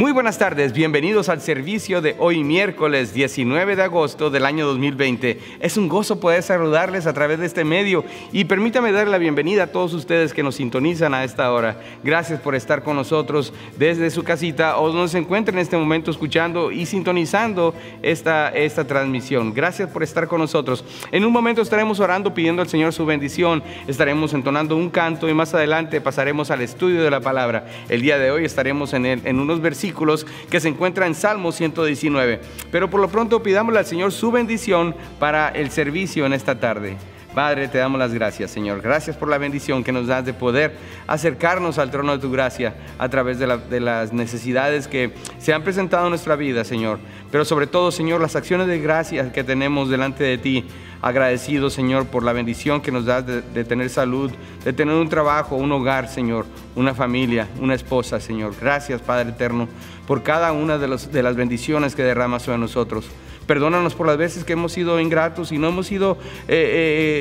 Muy buenas tardes, bienvenidos al servicio de hoy miércoles 19 de agosto del año 2020. Es un gozo poder saludarles a través de este medio y permítame dar la bienvenida a todos ustedes que nos sintonizan a esta hora. Gracias por estar con nosotros desde su casita o donde se encuentren en este momento escuchando y sintonizando esta transmisión. Gracias por estar con nosotros. En un momento estaremos orando pidiendo al Señor su bendición, estaremos entonando un canto y más adelante pasaremos al estudio de la palabra. El día de hoy estaremos en unos versículos que se encuentran en Salmo 119. Pero por lo pronto pidámosle al Señor su bendición para el servicio en esta tarde. Padre, te damos las gracias, Señor. Gracias por la bendición que nos das de poder acercarnos al trono de tu gracia a través de las necesidades que se han presentado en nuestra vida, Señor. Pero sobre todo, Señor, las acciones de gracia que tenemos delante de ti. Agradecido, Señor, por la bendición que nos das de tener salud, de tener un trabajo, un hogar, Señor, una familia, una esposa, Señor. Gracias, Padre eterno, por cada una de las bendiciones que derramas sobre nosotros. Perdónanos por las veces que hemos sido ingratos y no hemos sido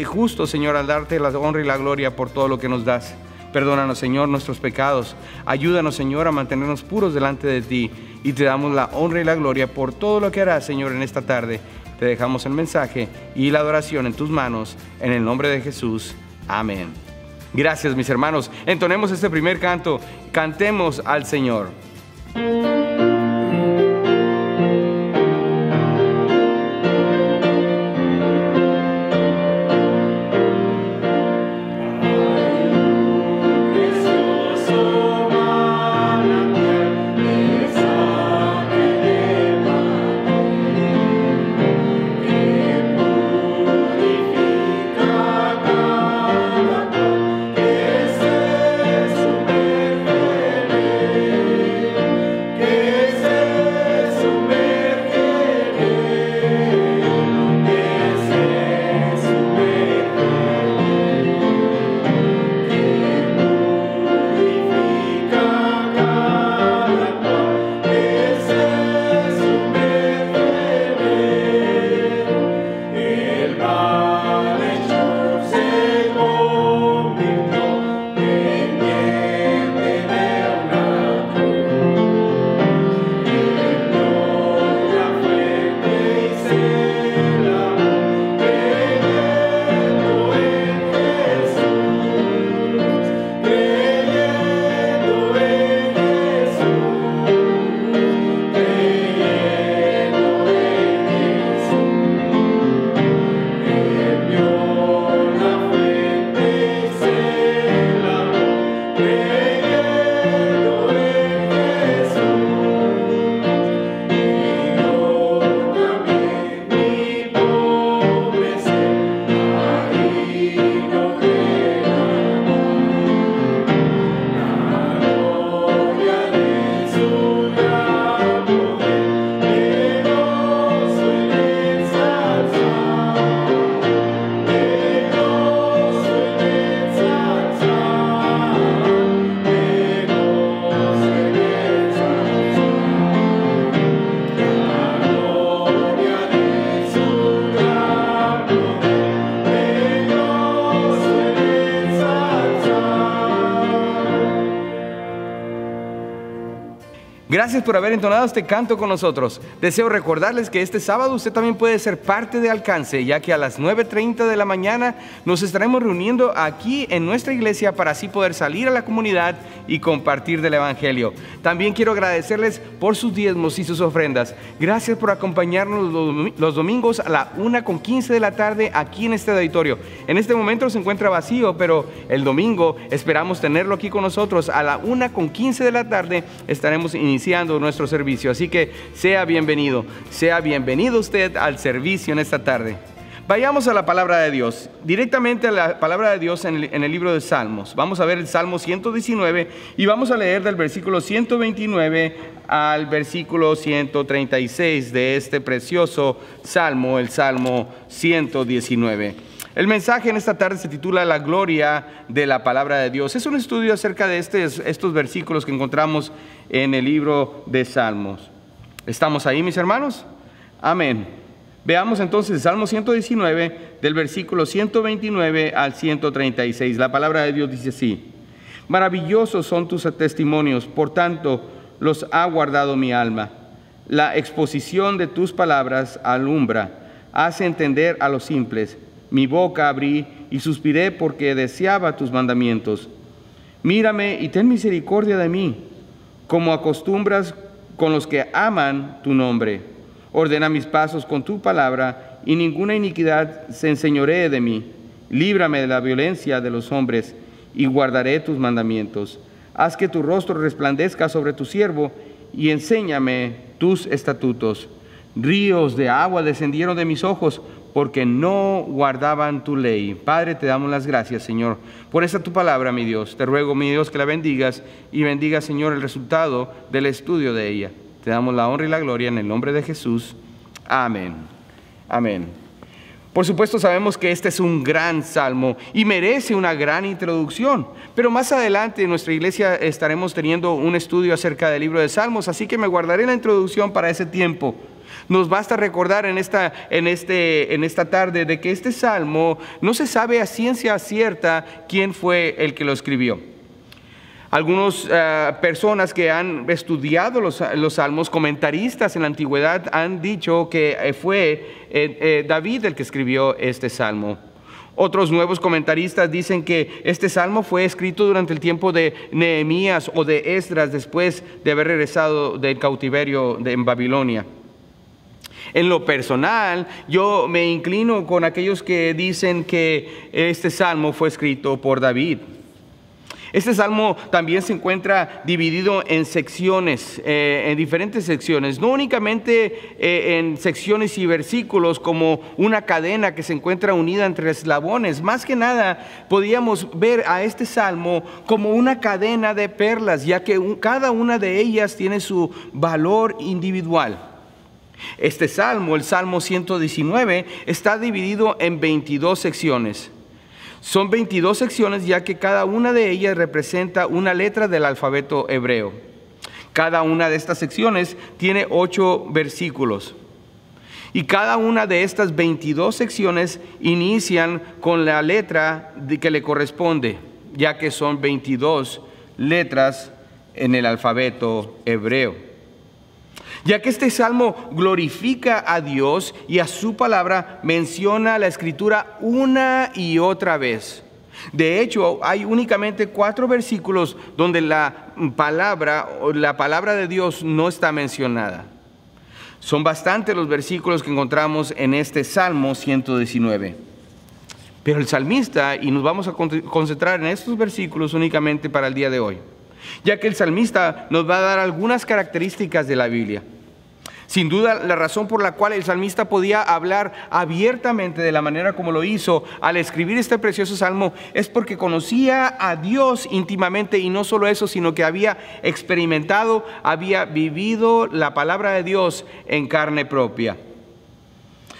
justos, Señor, al darte la honra y la gloria por todo lo que nos das. Perdónanos, Señor, nuestros pecados. Ayúdanos, Señor, a mantenernos puros delante de ti. Y te damos la honra y la gloria por todo lo que harás, Señor, en esta tarde. Te dejamos el mensaje y la adoración en tus manos, en el nombre de Jesús. Amén. Gracias, mis hermanos. Entonemos este primer canto. Cantemos al Señor. Gracias por haber entonado este canto con nosotros. Deseo recordarles que este sábado usted también puede ser parte de Alcance, ya que a las 9:30 de la mañana nos estaremos reuniendo aquí en nuestra iglesia para así poder salir a la comunidad y compartir del Evangelio. También quiero agradecerles por sus diezmos y sus ofrendas. Gracias por acompañarnos los domingos a la 1:15 de la tarde aquí en este auditorio. En este momento se encuentra vacío, pero el domingo esperamos tenerlo aquí con nosotros. A la 1:15 de la tarde estaremos iniciando nuestro servicio, así que sea bienvenido usted al servicio en esta tarde. Vayamos a la palabra de Dios, directamente a la palabra de Dios en el libro de Salmos. Vamos a ver el Salmo 119 y vamos a leer del versículo 129 al versículo 136 de este precioso Salmo, el Salmo 119. El mensaje en esta tarde se titula La gloria de la palabra de Dios. Es un estudio acerca de estos versículos que encontramos en el libro de Salmos. ¿Estamos ahí, mis hermanos? Amén. Veamos entonces el Salmo 119 del versículo 129 al 136. La palabra de Dios dice así: Maravillosos son tus testimonios, por tanto, los ha guardado mi alma. La exposición de tus palabras alumbra, hace entender a los simples. Mi boca abrí y suspiré porque deseaba tus mandamientos. Mírame y ten misericordia de mí, como acostumbras con los que aman tu nombre. Ordena mis pasos con tu palabra, y ninguna iniquidad se enseñoree de mí. Líbrame de la violencia de los hombres, y guardaré tus mandamientos. Haz que tu rostro resplandezca sobre tu siervo, y enséñame tus estatutos. Ríos de agua descendieron de mis ojos, porque no guardaban tu ley. Padre, te damos las gracias, Señor, por esta tu palabra, mi Dios. Te ruego, mi Dios, que la bendigas y bendiga, Señor, el resultado del estudio de ella. Te damos la honra y la gloria en el nombre de Jesús. Amén. Amén. Por supuesto, sabemos que este es un gran salmo y merece una gran introducción, pero más adelante en nuestra iglesia estaremos teniendo un estudio acerca del libro de Salmos, así que me guardaré la introducción para ese tiempo. Nos basta recordar en esta tarde de que este salmo no se sabe a ciencia cierta quién fue el que lo escribió. Algunas personas que han estudiado los salmos, comentaristas en la antigüedad, han dicho que fue David el que escribió este salmo. Otros nuevos comentaristas dicen que este salmo fue escrito durante el tiempo de Nehemías o de Esdras, después de haber regresado del cautiverio en Babilonia. En lo personal, yo me inclino con aquellos que dicen que este salmo fue escrito por David. Este salmo también se encuentra dividido en secciones, en diferentes secciones, no únicamente en secciones y versículos como una cadena que se encuentra unida entre eslabones. Más que nada, podríamos ver a este salmo como una cadena de perlas, ya que cada una de ellas tiene su valor individual. Este salmo, el Salmo 119, está dividido en 22 secciones. Son 22 secciones ya que cada una de ellas representa una letra del alfabeto hebreo. Cada una de estas secciones tiene 8 versículos. Y cada una de estas 22 secciones inician con la letra que le corresponde, ya que son 22 letras en el alfabeto hebreo. Ya que este salmo glorifica a Dios y a su palabra, menciona la escritura una y otra vez. De hecho, hay únicamente 4 versículos donde la palabra de Dios no está mencionada. Son bastantes los versículos que encontramos en este Salmo 119. Pero el salmista, y nos vamos a concentrar en estos versículos únicamente para el día de hoy, ya que el salmista nos va a dar algunas características de la Biblia. Sin duda, la razón por la cual el salmista podía hablar abiertamente de la manera como lo hizo al escribir este precioso salmo es porque conocía a Dios íntimamente, y no solo eso, sino que había experimentado, había vivido la palabra de Dios en carne propia.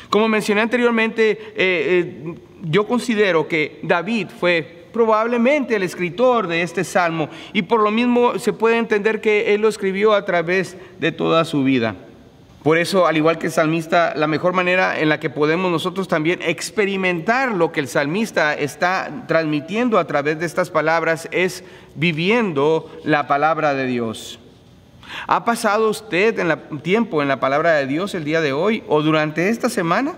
Como mencioné anteriormente, yo considero que David fue probablemente el escritor de este salmo, y por lo mismo se puede entender que él lo escribió a través de toda su vida. Por eso, al igual que el salmista, la mejor manera en la que podemos nosotros también experimentar lo que el salmista está transmitiendo a través de estas palabras es viviendo la palabra de Dios. ¿Ha pasado usted tiempo en la palabra de Dios el día de hoy o durante esta semana?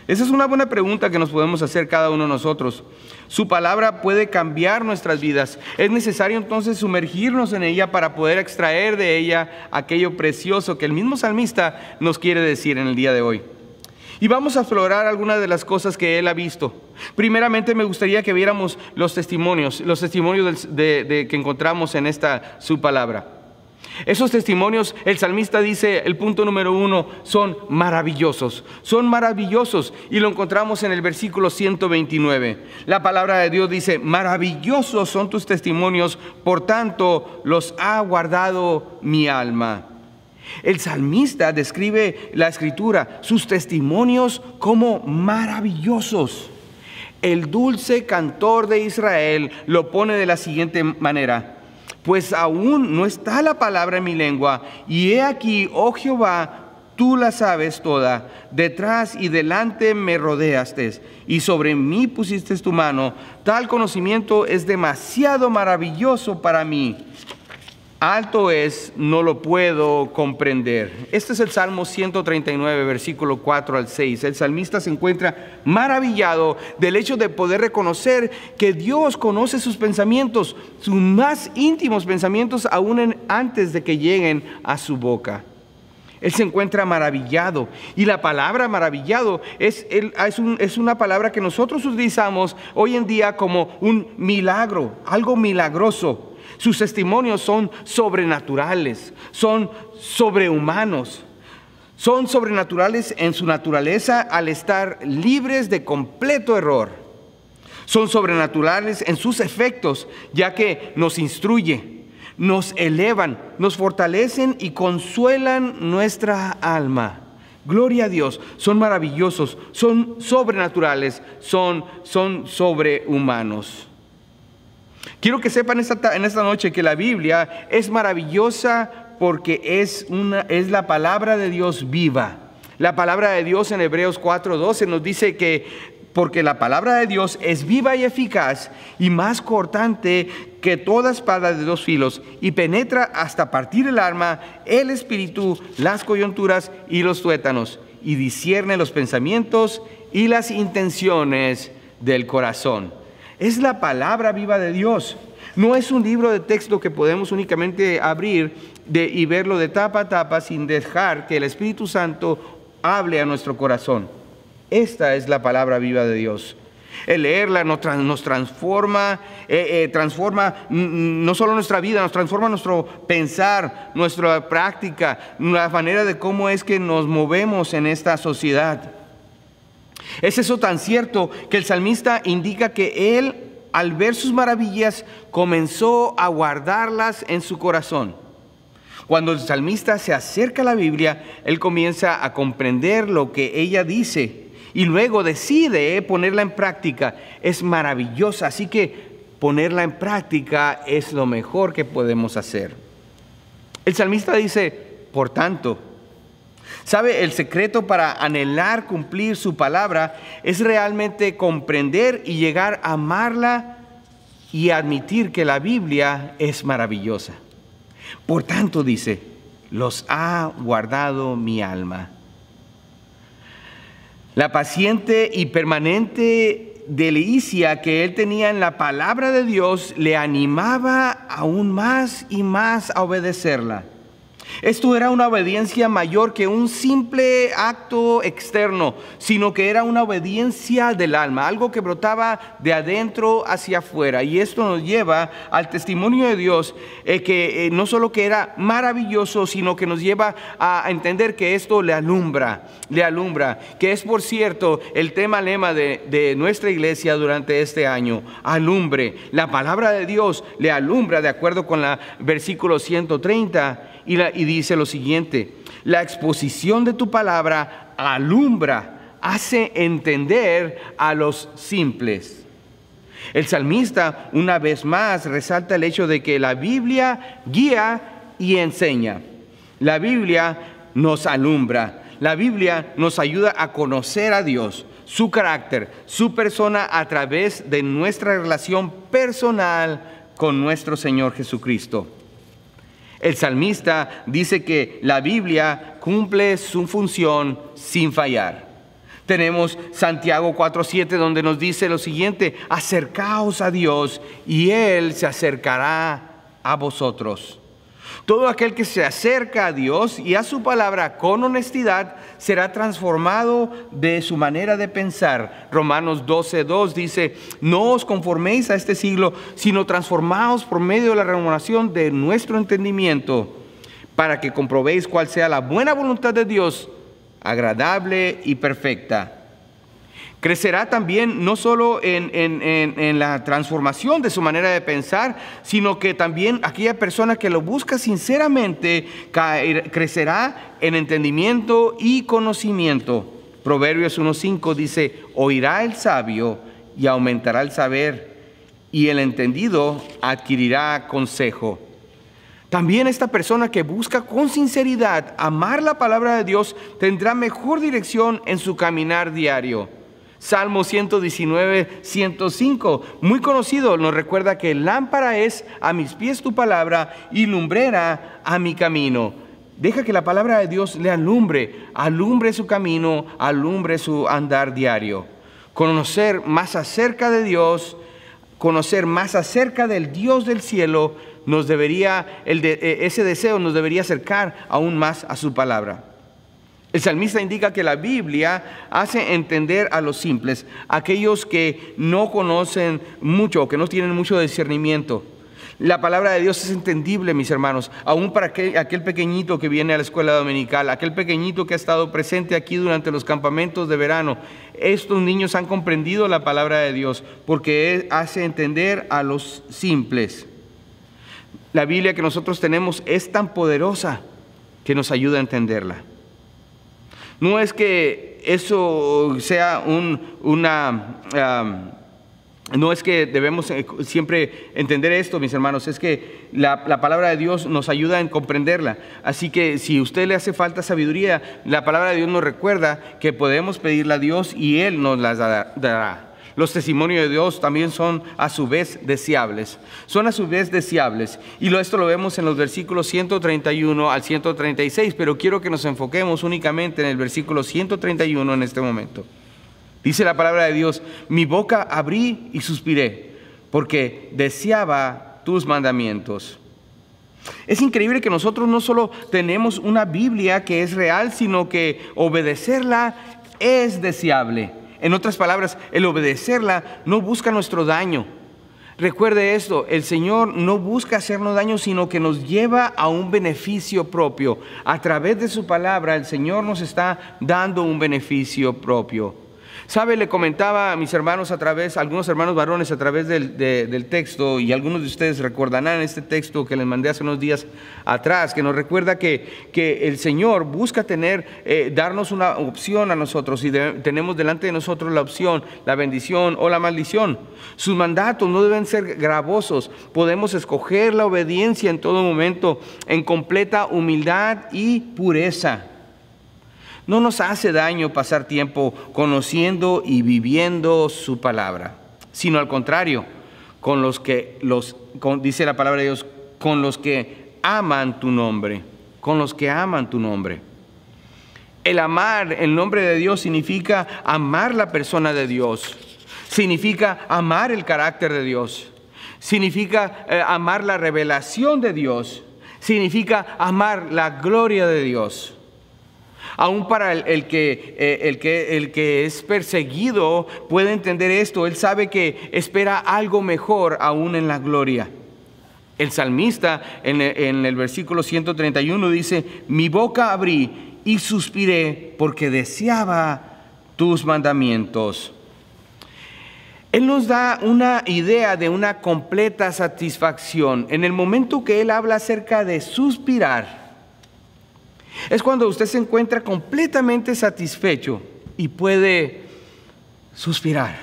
Esa es una buena pregunta que nos podemos hacer cada uno de nosotros. Su palabra puede cambiar nuestras vidas. Es necesario entonces sumergirnos en ella para poder extraer de ella aquello precioso que el mismo salmista nos quiere decir en el día de hoy. Y vamos a explorar algunas de las cosas que él ha visto. Primeramente me gustaría que viéramos los testimonios que encontramos en su palabra. Esos testimonios, el salmista dice, el punto número 1, son maravillosos, y lo encontramos en el versículo 129. La palabra de Dios dice, maravillosos son tus testimonios, por tanto los ha guardado mi alma. El salmista describe la escritura, sus testimonios, como maravillosos. El dulce cantor de Israel lo pone de la siguiente manera: pues aún no está la palabra en mi lengua, y he aquí, oh Jehová, tú la sabes toda. Detrás y delante me rodeaste, y sobre mí pusiste tu mano. Tal conocimiento es demasiado maravilloso para mí. Alto es, no lo puedo comprender. Este es el Salmo 139, versículo 4 al 6. El salmista se encuentra maravillado del hecho de poder reconocer que Dios conoce sus pensamientos, sus más íntimos pensamientos, aún antes de que lleguen a su boca. Él se encuentra maravillado, y la palabra maravillado es una palabra que nosotros utilizamos hoy en día como un milagro, algo milagroso. Sus testimonios son sobrenaturales, son sobrehumanos, son sobrenaturales en su naturaleza al estar libres de completo error. Son sobrenaturales en sus efectos, ya que nos instruye, nos elevan, nos fortalecen y consuelan nuestra alma. Gloria a Dios, son maravillosos, son sobrenaturales, son sobrehumanos. Quiero que sepan en esta noche que la Biblia es maravillosa porque es la palabra de Dios viva. La palabra de Dios en Hebreos 4:12 nos dice que porque la palabra de Dios es viva y eficaz y más cortante que toda espada de dos filos y penetra hasta partir el alma, el espíritu, las coyunturas y los tuétanos, y discierne los pensamientos y las intenciones del corazón. Es la palabra viva de Dios. No es un libro de texto que podemos únicamente abrir y verlo de tapa a tapa sin dejar que el Espíritu Santo hable a nuestro corazón. Esta es la palabra viva de Dios. El leerla nos transforma, transforma no solo nuestra vida, nos transforma nuestro pensar, nuestra práctica, la manera de cómo es que nos movemos en esta sociedad. Es eso tan cierto que el salmista indica que él, al ver sus maravillas, comenzó a guardarlas en su corazón. Cuando el salmista se acerca a la Biblia, él comienza a comprender lo que ella dice y luego decide ponerla en práctica. Es maravillosa, así que ponerla en práctica es lo mejor que podemos hacer. El salmista dice, por tanto, ¿sabe? El secreto para anhelar cumplir su palabra es realmente comprender y llegar a amarla y admitir que la Biblia es maravillosa. Por tanto, dice, los ha guardado mi alma. La paciente y permanente delicia que él tenía en la palabra de Dios le animaba aún más y más a obedecerla. Esto era una obediencia mayor que un simple acto externo, sino que era una obediencia del alma, algo que brotaba de adentro hacia afuera. Y esto nos lleva al testimonio de Dios, que no solo que era maravilloso, sino que nos lleva a entender que esto le alumbra, que es, por cierto, el lema de nuestra iglesia durante este año: alumbre. La palabra de Dios le alumbra, de acuerdo con el versículo 130. Y dice lo siguiente: la exposición de tu palabra alumbra, hace entender a los simples. El salmista una vez más resalta el hecho de que la Biblia guía y enseña. La Biblia nos alumbra. La Biblia nos ayuda a conocer a Dios, su carácter, su persona a través de nuestra relación personal con nuestro Señor Jesucristo. El salmista dice que la Biblia cumple su función sin fallar. Tenemos Santiago 4:7, donde nos dice lo siguiente: acercaos a Dios y Él se acercará a vosotros. Todo aquel que se acerca a Dios y a su palabra con honestidad será transformado de su manera de pensar. Romanos 12:2 dice: no os conforméis a este siglo, sino transformaos por medio de la renovación de nuestro entendimiento, para que comprobéis cuál sea la buena voluntad de Dios, agradable y perfecta. Crecerá también no solo en la transformación de su manera de pensar, sino que también aquella persona que lo busca sinceramente crecerá en entendimiento y conocimiento. Proverbios 1:5 dice: oirá el sabio y aumentará el saber, y el entendido adquirirá consejo. También esta persona que busca con sinceridad amar la palabra de Dios tendrá mejor dirección en su caminar diario. Salmo 119, 105, muy conocido, nos recuerda que lámpara es a mis pies tu palabra y lumbrera a mi camino. Deja que la palabra de Dios le alumbre su camino, alumbre su andar diario. Conocer más acerca de Dios, conocer más acerca del Dios del cielo, ese deseo nos debería acercar aún más a su palabra. El salmista indica que la Biblia hace entender a los simples, aquellos que no conocen mucho, que no tienen mucho discernimiento. La palabra de Dios es entendible, mis hermanos, aún para aquel pequeñito que viene a la escuela dominical, aquel pequeñito que ha estado presente aquí durante los campamentos de verano. Estos niños han comprendido la palabra de Dios porque hace entender a los simples. La Biblia que nosotros tenemos es tan poderosa que nos ayuda a entenderla. No es que eso sea no es que debemos siempre entender esto, mis hermanos, es que la palabra de Dios nos ayuda en comprenderla. Así que si a usted le hace falta sabiduría, la palabra de Dios nos recuerda que podemos pedirle a Dios y Él nos las dará. Los testimonios de Dios también son a su vez deseables. Son a su vez deseables. Y esto lo vemos en los versículos 131 al 136, pero quiero que nos enfoquemos únicamente en el versículo 131 en este momento. Dice la palabra de Dios: mi boca abrí y suspiré, porque deseaba tus mandamientos. Es increíble que nosotros no solo tenemos una Biblia que es real, sino que obedecerla es deseable. En otras palabras, el obedecerla no busca nuestro daño. Recuerde esto, el Señor no busca hacernos daño, sino que nos lleva a un beneficio propio. A través de su palabra, el Señor nos está dando un beneficio propio. ¿Sabe? Le comentaba a mis hermanos algunos hermanos varones a través del texto, y algunos de ustedes recordarán este texto que les mandé hace unos días atrás, que nos recuerda que el Señor busca darnos una opción a nosotros, y tenemos delante de nosotros la opción, la bendición o la maldición. Sus mandatos no deben ser gravosos, podemos escoger la obediencia en todo momento, en completa humildad y pureza. No nos hace daño pasar tiempo conociendo y viviendo su palabra, sino al contrario, dice la palabra de Dios, con los que aman tu nombre, con los que aman tu nombre. El amar el nombre de Dios significa amar la persona de Dios, significa amar el carácter de Dios, significa amar la revelación de Dios, significa amar la gloria de Dios. Aún para el que es perseguido puede entender esto. Él sabe que espera algo mejor aún en la gloria. El salmista en el versículo 131 dice: mi boca abrí y suspiré porque deseaba tus mandamientos. Él nos da una idea de una completa satisfacción. En el momento que Él habla acerca de suspirar, es cuando usted se encuentra completamente satisfecho y puede suspirar.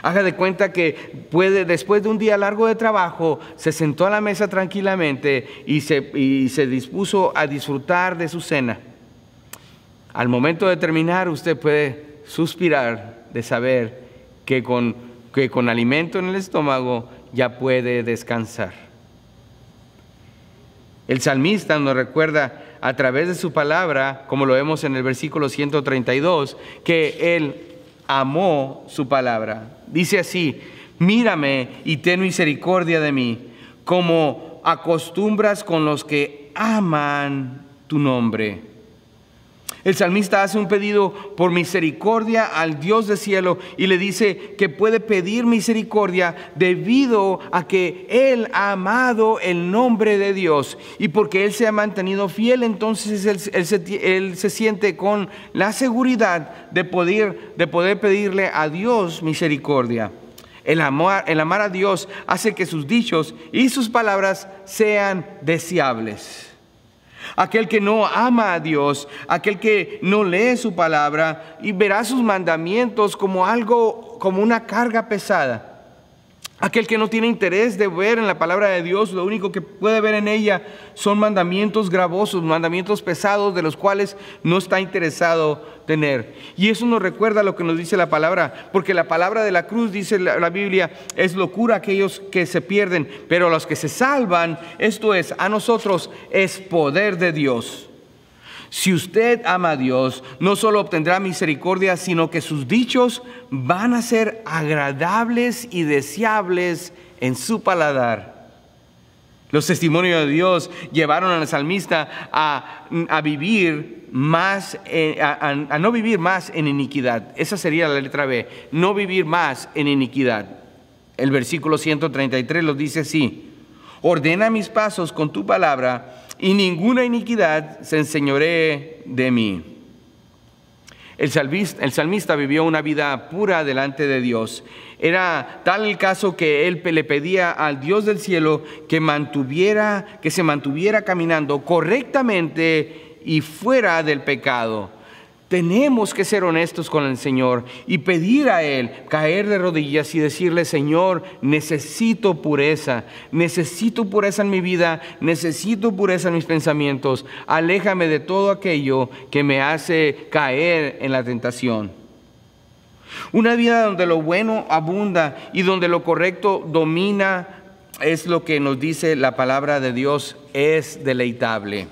Haga de cuenta que después de un día largo de trabajo, se sentó a la mesa tranquilamente y se dispuso a disfrutar de su cena. Al momento de terminar, usted puede suspirar de saber que con alimento en el estómago ya puede descansar. El salmista nos recuerda a través de su palabra, como lo vemos en el versículo 132, que Él amó su palabra. Dice así: mírame y ten misericordia de mí, como acostumbras con los que aman tu nombre. El salmista hace un pedido por misericordia al Dios del cielo y le dice que puede pedir misericordia debido a que Él ha amado el nombre de Dios, y porque Él se ha mantenido fiel, entonces él se siente con la seguridad de poder pedirle a Dios misericordia. El amar a Dios hace que sus dichos y sus palabras sean deseables. Aquel que no ama a Dios, aquel que no lee su palabra y verá sus mandamientos como una carga pesada. Aquel que no tiene interés de ver en la palabra de Dios, lo único que puede ver en ella son mandamientos gravosos, mandamientos pesados de los cuales no está interesado tener. Y eso nos recuerda lo que nos dice la palabra, porque la palabra de la cruz, dice la Biblia, es locura a aquellos que se pierden, pero a los que se salvan, esto es, a nosotros, es poder de Dios. Si usted ama a Dios, no solo obtendrá misericordia, sino que sus dichos van a ser agradables y deseables en su paladar. Los testimonios de Dios llevaron al salmista a vivir más, a no vivir más en iniquidad. Esa sería la letra B, no vivir más en iniquidad. El versículo 133 lo dice así: ordena mis pasos con tu palabra, y ninguna iniquidad se enseñoree de mí. El salmista vivió una vida pura delante de Dios. Era tal el caso que él le pedía al Dios del cielo que se mantuviera caminando correctamente y fuera del pecado. Tenemos que ser honestos con el Señor y pedir a Él, caer de rodillas y decirle: Señor, necesito pureza en mi vida, necesito pureza en mis pensamientos. Aléjame de todo aquello que me hace caer en la tentación. Una vida donde lo bueno abunda y donde lo correcto domina es lo que nos dice la palabra de Dios, es deleitable.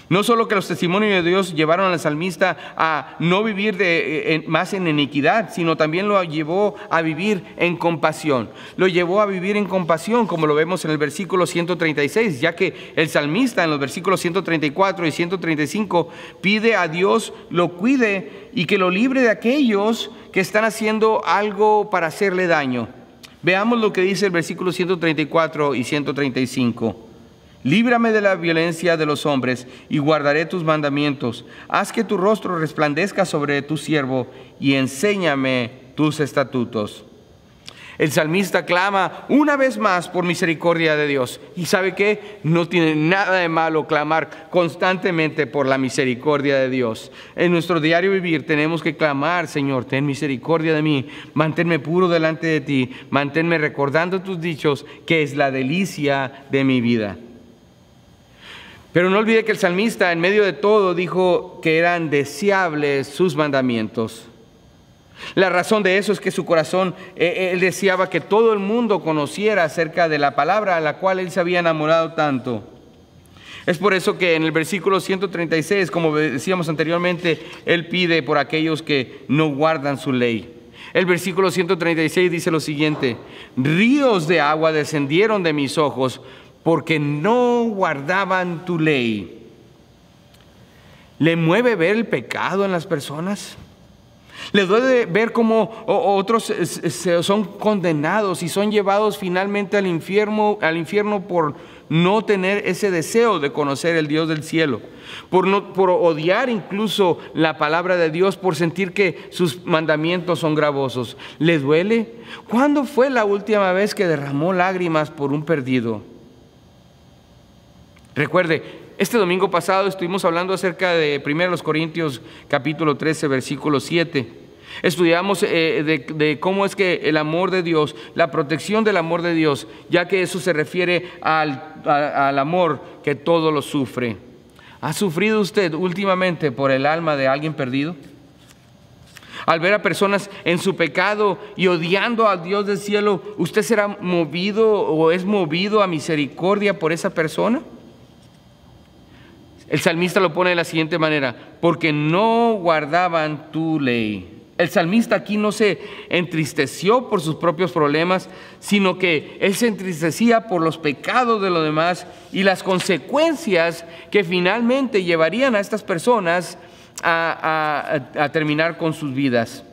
No solo que los testimonios de Dios llevaron al salmista a no vivir más en iniquidad, sino también lo llevó a vivir en compasión. Lo llevó a vivir en compasión, como lo vemos en el versículo 136, ya que el salmista en los versículos 134 y 135 pide a Dios lo cuide y que lo libre de aquellos que están haciendo algo para hacerle daño. Veamos lo que dice el versículo 134 y 135. Líbrame de la violencia de los hombres y guardaré tus mandamientos. Haz que tu rostro resplandezca sobre tu siervo y enséñame tus estatutos. El salmista clama una vez más por misericordia de Dios. ¿Y sabe qué? No tiene nada de malo clamar constantemente por la misericordia de Dios. En nuestro diario vivir tenemos que clamar: Señor, ten misericordia de mí, manténme puro delante de ti, manténme recordando tus dichos, que es la delicia de mi vida. Pero no olvide que el salmista en medio de todo dijo que eran deseables sus mandamientos. La razón de eso es que su corazón, él deseaba que todo el mundo conociera acerca de la palabra a la cual él se había enamorado tanto. Es por eso que en el versículo 136, como decíamos anteriormente, él pide por aquellos que no guardan su ley. El versículo 136 dice lo siguiente: ríos de agua descendieron de mis ojos, porque no guardaban tu ley. ¿Le mueve ver el pecado en las personas? ¿Le duele ver cómo otros son condenados y son llevados finalmente al infierno por no tener ese deseo de conocer el Dios del cielo? Por odiar incluso la palabra de Dios, por sentir que sus mandamientos son gravosos. ¿Le duele? ¿Cuándo fue la última vez que derramó lágrimas por un perdido? Recuerde, este domingo pasado estuvimos hablando acerca de 1 Corintios capítulo 13, versículo 7. Estudiamos de cómo es que el amor de Dios, la protección del amor de Dios, ya que eso se refiere al amor que todo lo sufre. ¿Ha sufrido usted últimamente por el alma de alguien perdido? Al ver a personas en su pecado y odiando al Dios del cielo, ¿usted será movido o es movido a misericordia por esa persona? El salmista lo pone de la siguiente manera: porque no guardaban tu ley. El salmista aquí no se entristeció por sus propios problemas, sino que él se entristecía por los pecados de los demás y las consecuencias que finalmente llevarían a estas personas a terminar con sus vidas.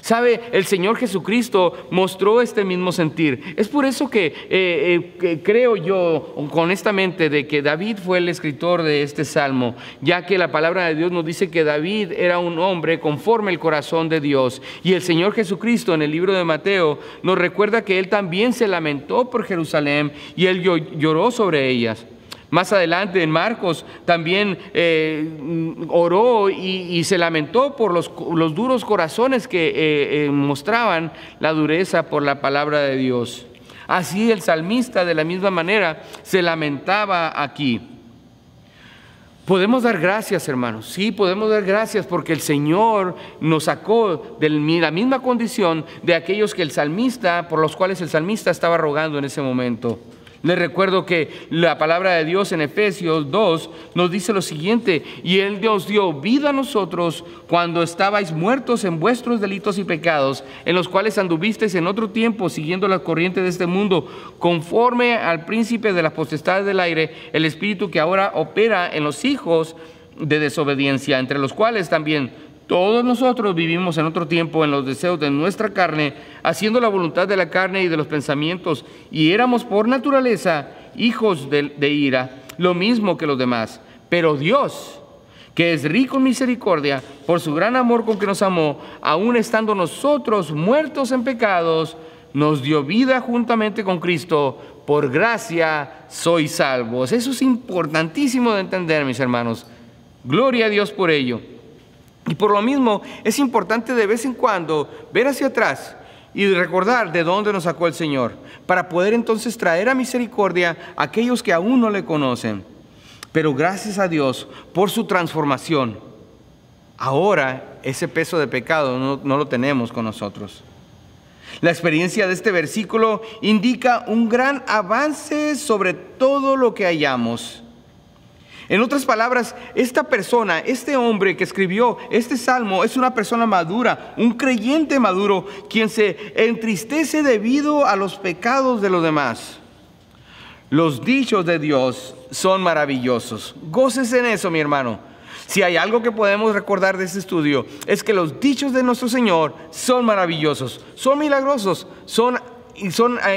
¿Sabe? El Señor Jesucristo mostró este mismo sentir. Es por eso que creo yo honestamente de que David fue el escritor de este salmo, ya que la palabra de Dios nos dice que David era un hombre conforme al corazón de Dios. Y el Señor Jesucristo en el libro de Mateo nos recuerda que Él también se lamentó por Jerusalén y Él lloró sobre ellas. Más adelante en Marcos también oró y se lamentó por los duros corazones que mostraban la dureza por la palabra de Dios. Así el salmista de la misma manera se lamentaba aquí. Podemos dar gracias, hermanos. Sí, podemos dar gracias porque el Señor nos sacó de la misma condición de aquellos por los cuales el salmista estaba rogando en ese momento. Les recuerdo que la palabra de Dios en Efesios 2 nos dice lo siguiente: y Él nos dio vida a nosotros cuando estabais muertos en vuestros delitos y pecados, en los cuales anduvisteis en otro tiempo siguiendo las corrientes de este mundo, conforme al príncipe de las potestades del aire, el espíritu que ahora opera en los hijos de desobediencia, entre los cuales también todos nosotros vivimos en otro tiempo en los deseos de nuestra carne, haciendo la voluntad de la carne y de los pensamientos, y éramos por naturaleza hijos de ira, lo mismo que los demás. Pero Dios, que es rico en misericordia, por su gran amor con que nos amó, aun estando nosotros muertos en pecados, nos dio vida juntamente con Cristo. Por gracia sois salvos. Eso es importantísimo de entender, mis hermanos. Gloria a Dios por ello. Y por lo mismo es importante de vez en cuando ver hacia atrás y recordar de dónde nos sacó el Señor, para poder entonces traer a misericordia a aquellos que aún no le conocen. Pero gracias a Dios por su transformación, ahora ese peso de pecado no lo tenemos con nosotros. La experiencia de este versículo indica un gran avance sobre todo lo que hallamos. En otras palabras, esta persona, este hombre que escribió este salmo es una persona madura, un creyente maduro, quien se entristece debido a los pecados de los demás. Los dichos de Dios son maravillosos. Gócese en eso, mi hermano. Si hay algo que podemos recordar de este estudio, es que los dichos de nuestro Señor son maravillosos, son milagrosos, son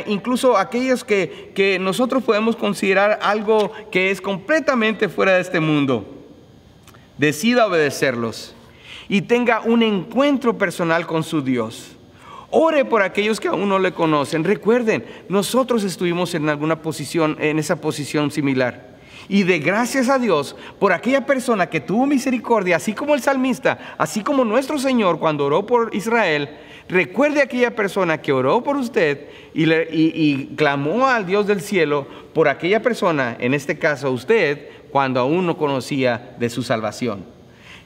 incluso aquellos que nosotros podemos considerar algo que es completamente fuera de este mundo. Decida obedecerlos y tenga un encuentro personal con su Dios. Ore por aquellos que aún no le conocen. Recuerden, nosotros estuvimos en esa posición similar. Y de gracias a Dios por aquella persona que tuvo misericordia, así como el salmista, así como nuestro Señor cuando oró por Israel. Recuerde a aquella persona que oró por usted y clamó al Dios del cielo por aquella persona, en este caso usted, cuando aún no conocía de su salvación.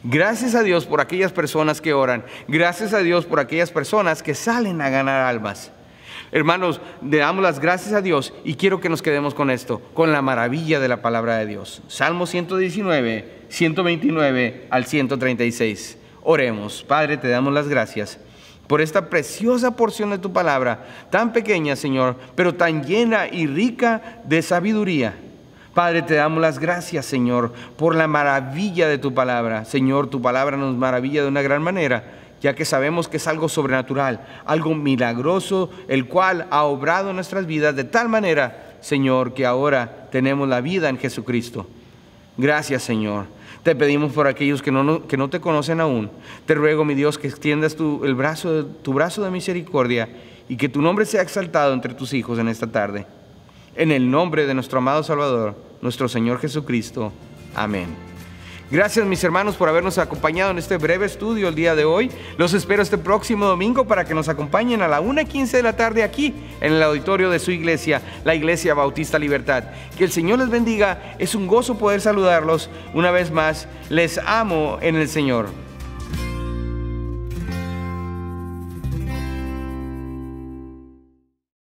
Gracias a Dios por aquellas personas que oran. Gracias a Dios por aquellas personas que salen a ganar almas. Hermanos, le damos las gracias a Dios y quiero que nos quedemos con esto, con la maravilla de la palabra de Dios. Salmo 119, 129 al 136. Oremos. Padre, te damos las gracias por esta preciosa porción de tu palabra, tan pequeña, Señor, pero tan llena y rica de sabiduría. Padre, te damos las gracias, Señor, por la maravilla de tu palabra. Señor, tu palabra nos maravilla de una gran manera, ya que sabemos que es algo sobrenatural, algo milagroso, el cual ha obrado en nuestras vidas de tal manera, Señor, que ahora tenemos la vida en Jesucristo. Gracias, Señor. Te pedimos por aquellos que no te conocen aún. Te ruego, mi Dios, que extiendas tu brazo de misericordia y que tu nombre sea exaltado entre tus hijos en esta tarde. En el nombre de nuestro amado Salvador, nuestro Señor Jesucristo. Amén. Gracias, mis hermanos, por habernos acompañado en este breve estudio el día de hoy. Los espero este próximo domingo para que nos acompañen a la 1:15 de la tarde aquí en el auditorio de su iglesia, la Iglesia Bautista Libertad. Que el Señor les bendiga. Es un gozo poder saludarlos una vez más. Les amo en el Señor.